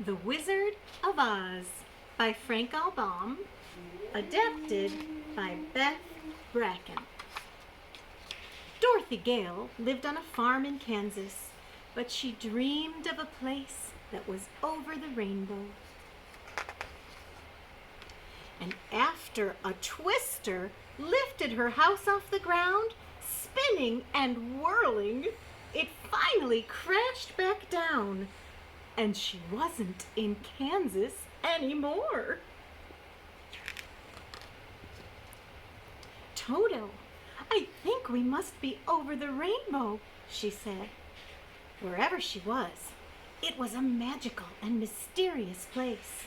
The Wizard of Oz by Baum, adapted by Beth Bracken. Dorothy Gale lived on a farm in Kansas, but she dreamed of a place that was over the rainbow. And after a twister lifted her house off the ground, spinning and whirling, it finally crashed back down. And she wasn't in Kansas anymore. Toto, I think we must be over the rainbow, she said. Wherever she was, it was a magical and mysterious place.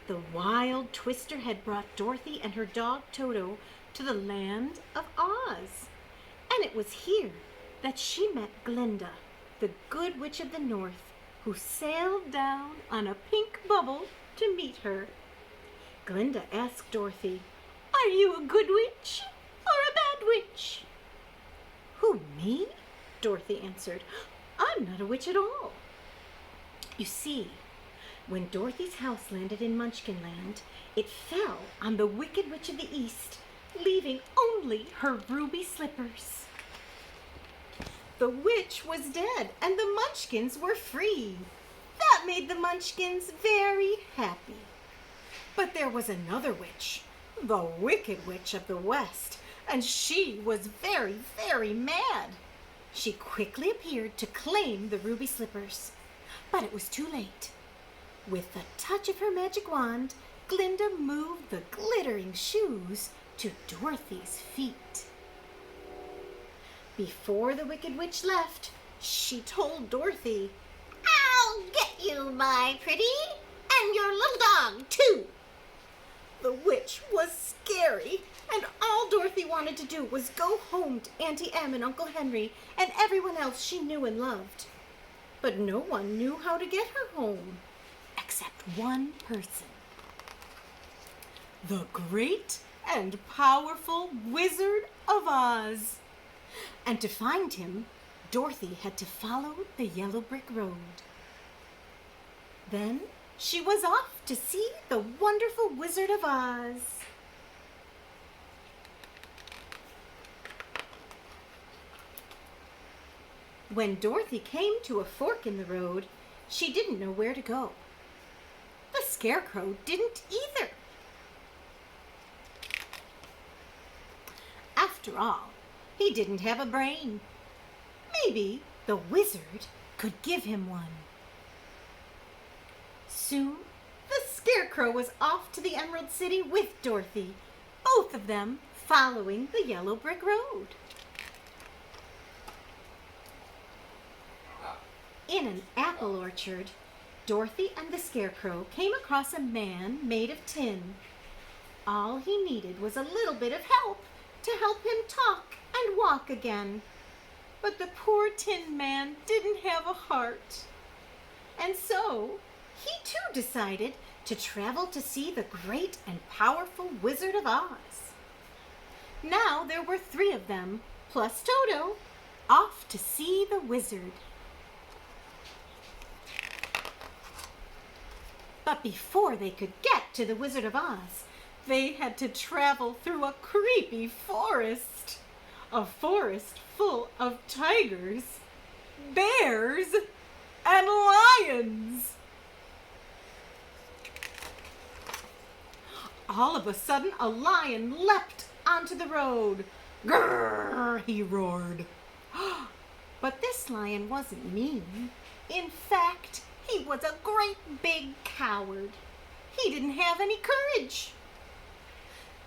The wild twister had brought Dorothy and her dog Toto to the land of Oz. And it was here that she met Glinda, the Good Witch of the North, who sailed down on a pink bubble to meet her. Glinda asked Dorothy, "Are you a good witch or a bad witch?" "Who, me?" Dorothy answered. "I'm not a witch at all." You see, when Dorothy's house landed in Munchkinland, it fell on the Wicked Witch of the East, leaving only her ruby slippers. The witch was dead, and the Munchkins were free. That made the Munchkins very happy. But there was another witch, the Wicked Witch of the West, and she was very, very mad. She quickly appeared to claim the ruby slippers, but it was too late. With the touch of her magic wand, Glinda moved the glittering shoes to Dorothy's feet. Before the Wicked Witch left, she told Dorothy, "I'll get you, my pretty, and your little dog, too." The witch was scary, and all Dorothy wanted to do was go home to Auntie Em and Uncle Henry and everyone else she knew and loved. But no one knew how to get her home, except one person. The great and powerful Wizard of Oz. And to find him, Dorothy had to follow the yellow brick road. Then she was off to see the wonderful Wizard of Oz. When Dorothy came to a fork in the road, she didn't know where to go. The Scarecrow didn't either. After all, he didn't have a brain. Maybe the wizard could give him one. Soon, the Scarecrow was off to the Emerald City with Dorothy, both of them following the yellow brick road. In an apple orchard, Dorothy and the Scarecrow came across a man made of tin. All he needed was a little bit of help to help him talk and walk again. But the poor Tin Man didn't have a heart. And so he too decided to travel to see the great and powerful Wizard of Oz. Now there were 3 of them, plus Toto, off to see the wizard. But before they could get to the Wizard of Oz, they had to travel through a creepy forest. A forest full of tigers, bears, and lions. All of a sudden, a lion leapt onto the road. "Grrr!" he roared. But this lion wasn't mean. In fact, he was a great big coward. He didn't have any courage.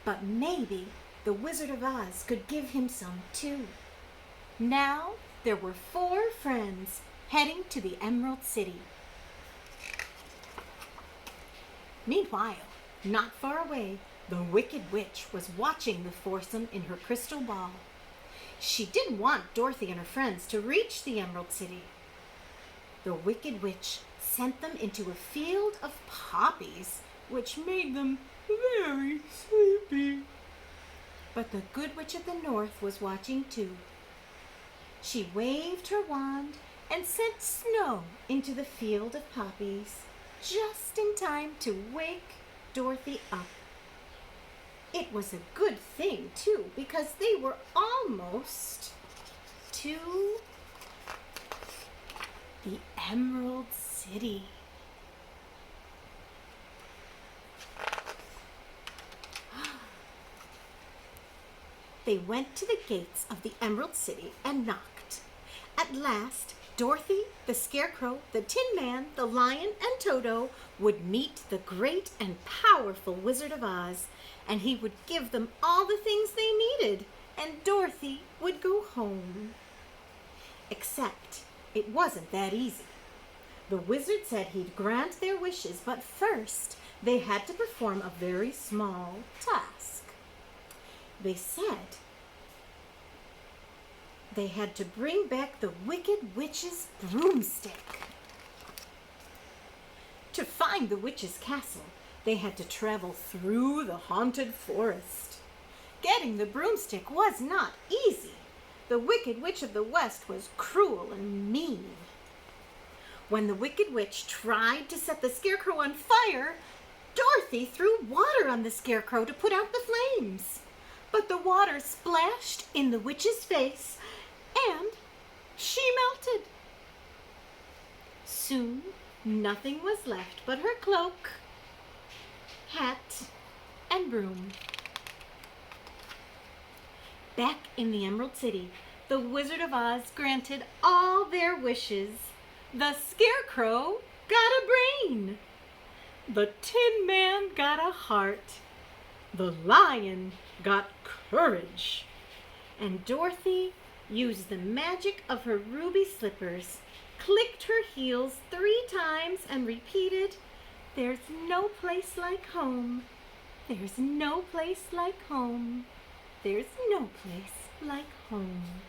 But maybe the Wizard of Oz could give him some too. Now there were 4 friends heading to the Emerald City. Meanwhile, not far away, the Wicked Witch was watching the foursome in her crystal ball. She didn't want Dorothy and her friends to reach the Emerald City. The Wicked Witch sent them into a field of poppies, which made them very sleepy. But the Good Witch of the North was watching too. She waved her wand, and sent snow into the field of poppies just in time to wake Dorothy up. It was a good thing, too, because they were almost to the Emerald City. They went to the gates of the Emerald City and knocked. At last, Dorothy, the Scarecrow, the Tin Man, the Lion, and Toto would meet the great and powerful Wizard of Oz, and he would give them all the things they needed, and Dorothy would go home. Except it wasn't that easy. The wizard said he'd grant their wishes, but first they had to perform a very small task. They said they had to bring back the Wicked Witch's broomstick. To find the witch's castle, they had to travel through the haunted forest. Getting the broomstick was not easy. The Wicked Witch of the West was cruel and mean. When the Wicked Witch tried to set the Scarecrow on fire, Dorothy threw water on the Scarecrow to put out the flames. But the water splashed in the witch's face, and she melted. Soon, nothing was left but her cloak, hat, and broom. Back in the Emerald City, the Wizard of Oz granted all their wishes. The Scarecrow got a brain. The Tin Man got a heart. The Lion got courage. And Dorothy used the magic of her ruby slippers, clicked her heels 3 times, and repeated, "There's no place like home. There's no place like home. There's no place like home."